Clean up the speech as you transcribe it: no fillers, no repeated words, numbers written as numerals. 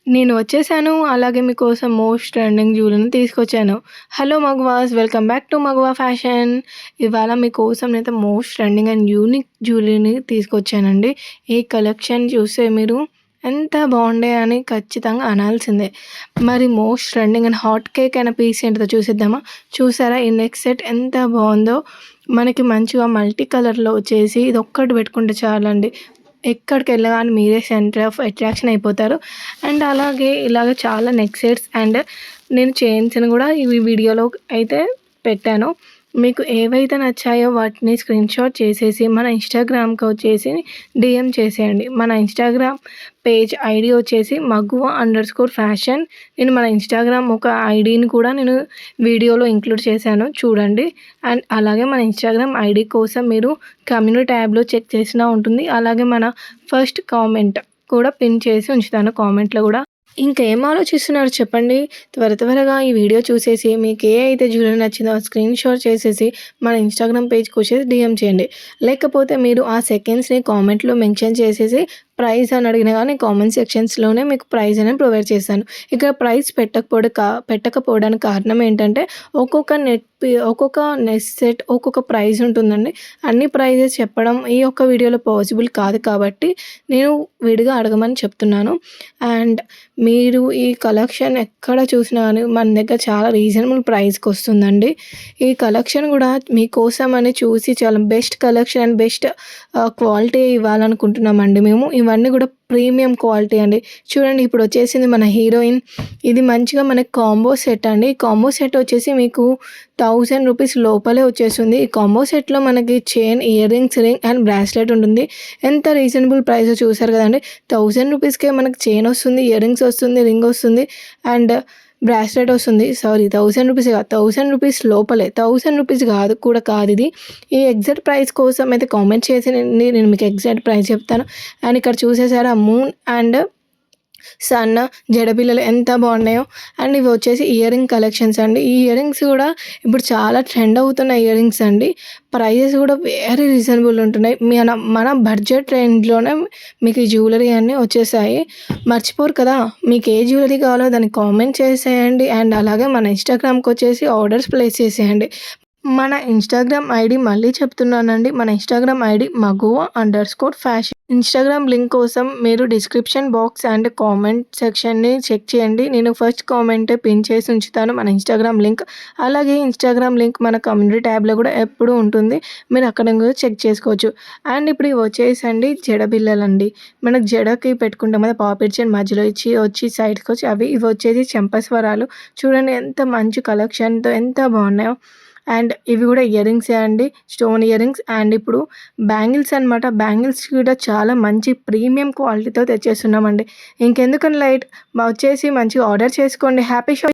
నేను వచ్చేసాను. అలాగే మీకోసం మోస్ట్ ట్రెండింగ్ జ్యువెలరీని తీసుకొచ్చాను. హలో మగవాస్! Welcome back to Maguva fashion. ఇవాళ మీకోసం నేనైతే మోస్ట్ ట్రెండింగ్ అండ్ యూనిక్ జ్యువెలరీని తీసుకొచ్చానండి. ఈ కలెక్షన్ చూస్తే మీరు ఎంత బాగుండే అని ఖచ్చితంగా అనాల్సిందే. మరి most trending and hot cake అయిన పీస్ ఏంటిదో చూసేద్దామా? చూసారా ఈ నెక్ సెట్ ఎంత బాగుందో! మనకి మంచిగా మల్టీ కలర్‌లో వచ్చేసి ఇదొక్కటి పెట్టుకుంటే చాలండి. ఎక్కడికెళ్ళగానే మీరే సెంటర్ ఆఫ్ అట్రాక్షన్ అయిపోతారు. అండ్ అలాగే ఇలాగ చాలా నెక్ సెట్స్ అండ్ నేను చైన్స్‌ని గూడా ఈ వీడియోలో అయితే పెట్టాను. మీకు ఏవైతే నచ్చాయో వాటిని స్క్రీన్‌షాట్ చేసేసి మన ఇన్‌స్టాగ్రామ్‌కి వచ్చేసి డీఎం చేసేయండి. మన ఇన్‌స్టాగ్రామ్ పేజ్ ఐడీ వచ్చేసి మగువ_ఫ్యాషన్. నేను మన ఇన్‌స్టాగ్రామ్ ఒక ఐడీని కూడా నేను వీడియోలో ఇంక్లూడ్ చేశాను చూడండి. అండ్ అలాగే మన ఇన్‌స్టాగ్రామ్ ఐడీ కోసం మీరు కమ్యూనిటీ ట్యాబ్‌లో చెక్ చేసినా ఉంటుంది. అలాగే మన ఫస్ట్ కామెంట్ కూడా పిన్ చేసి ఉంచుతాను కామెంట్‌లో గూడా. ఇంకేం ఆలోచిస్తున్నారు చెప్పండి? త్వరగా ఈ వీడియో చూసేసి మీకు ఏ అయితే జ్యువెలరీ నచ్చిందో స్క్రీన్‌షాట్ చేసేసి మన ఇన్‌స్టాగ్రామ్ పేజ్‌కి వచ్చేసి డీఎం చేయండి. లేకపోతే మీరు ఆ సెకండ్స్‌ని కామెంట్‌లో మెన్షన్ చేసేసి ప్రైస్ అని అడిగినా గానీ కామెంట్ సెక్షన్స్‌లోనే మీకు ప్రైస్ అనేది ప్రొవైడ్ చేశాను. ఇక్కడ ప్రైస్ పెట్టకపోవడానికి కారణం ఏంటంటే ఒక్కొక్క నెట్ సెట్ ఒక్కొక్క ప్రైస్ ఉంటుందండి. అన్ని ప్రైజెస్ చెప్పడం ఈ ఒక్క వీడియోలో పాసిబుల్ కాదు కాబట్టి నేను విడిగా అడగమని చెప్తున్నాను. అండ్ మీరు ఈ కలెక్షన్ ఎక్కడ చూసినా గానీ మన దగ్గర చాలా రీజనబుల్ ప్రైస్‌కి వస్తుందండి. ఈ కలెక్షన్ గూడా మీకోసమని చూసి చాలా best collection and best quality ఇవ్వాలనుకుంటున్నామండి మేము. ఇవన్నీ గూడా ప్రీమియం క్వాలిటీ అండి. చూడండి ఇప్పుడు వచ్చేసింది మన హీరోయిన్. ఇది మంచిగా మనకి కాంబో సెట్ అండి. ఈ కాంబో సెట్ వచ్చేసి మీకు 1000 రూపీస్ లోపలే వచ్చేస్తుంది. ఈ కాంబో సెట్‌లో మనకి chain, ear rings, ring and bracelet ఉంటుంది. ఎంత రీజనబుల్ ప్రైసో చూసారు కదండీ! 1000 రూపీస్‌కే మనకి చైన్ వస్తుంది, ఇయర్ రింగ్స్ వస్తుంది, రింగ్ వస్తుంది అండ్ బ్రాస్లెట్ వస్తుంది. సారీ 1000 రూపీస్ కాదు. 1000 రూపీస్ లోపలే. 1000 రూపీస్ కాదిది. ఈ ఎగ్జాక్ట్ ప్రైస్ కోసం అయితే కామెంట్ చేసేయండి. నేను మీకు ఎగ్జాక్ట్ ప్రైస్ చెప్తాను. అండ్ ఇక్కడ చూసేసారా మూన్ అండ్ సన్ జడబిళ్ళలు ఎంత బాగున్నాయో. అండ్ ఇవి వచ్చేసి ఇయర్ రింగ్ కలెక్షన్స్ అండి. ఈ ఇయర్ రింగ్స్ కూడా ఇప్పుడు చాలా ట్రెండ్ అవుతున్న ఇయర్ రింగ్స్ అండి. ప్రైజెస్ కూడా వెరీ రీజనబుల్ ఉంటున్నాయి. మన బడ్జెట్ రేంజ్‌లోనే మీకు ఈ జ్యువెలరీ అన్నీ వచ్చేసాయి. మర్చిపోరు కదా! మీకు ఏ జ్యువెలరీ కావాలో దాన్ని కామెంట్ చేసేయండి. అండ్ అలాగే మన ఇన్‌స్టాగ్రామ్‌కి వచ్చేసి ఆర్డర్స్ ప్లేస్ చేసేయండి. మన ఇన్‌స్టాగ్రామ్ ఐడీ మళ్ళీ చెప్తున్నానండి. మన Instagram ID Maguva fashion. Instagram link కోసం మీరు డిస్క్రిప్షన్ బాక్స్ అండ్ కామెంట్ సెక్షన్‌ని చెక్ చేయండి. నేను ఫస్ట్ కామెంట్ పిన్ చేసి ఉంచుతాను మన ఇన్‌స్టాగ్రామ్ లింక్. అలాగే ఇన్‌స్టాగ్రామ్ లింక్ మన కమ్యూనిటీ ట్యాబ్‌లో కూడా ఎప్పుడూ ఉంటుంది. మీరు అక్కడ కూడా చెక్ చేసుకోవచ్చు. అండ్ ఇప్పుడు ఇవి వచ్చేసండి జడబిళ్ళలండి. మనకు జడకి పెట్టుకుంటాం కదా! పాపిడి చైన్ మధ్యలో వచ్చి సైడ్‌కి వచ్చి ఇవి వచ్చేసి చెంపస్వరాలు. చూడండి ఎంత మంచి కలెక్షన్‌తో ఎంత బాగున్నాయో. అండ్ ఇవి కూడా ఇయర్ రింగ్సే అండి. స్టోన్ ఇయర్ రింగ్స్ అండ్ ఇప్పుడు బ్యాంగిల్స్ అనమాట. బ్యాంగిల్స్ కూడా చాలా మంచి ప్రీమియం క్వాలిటీతో తెచ్చేస్తున్నామండి. ఇంకెందుకని వచ్చేసి మంచిగా ఆర్డర్ చేసుకోండి. Happy shopping.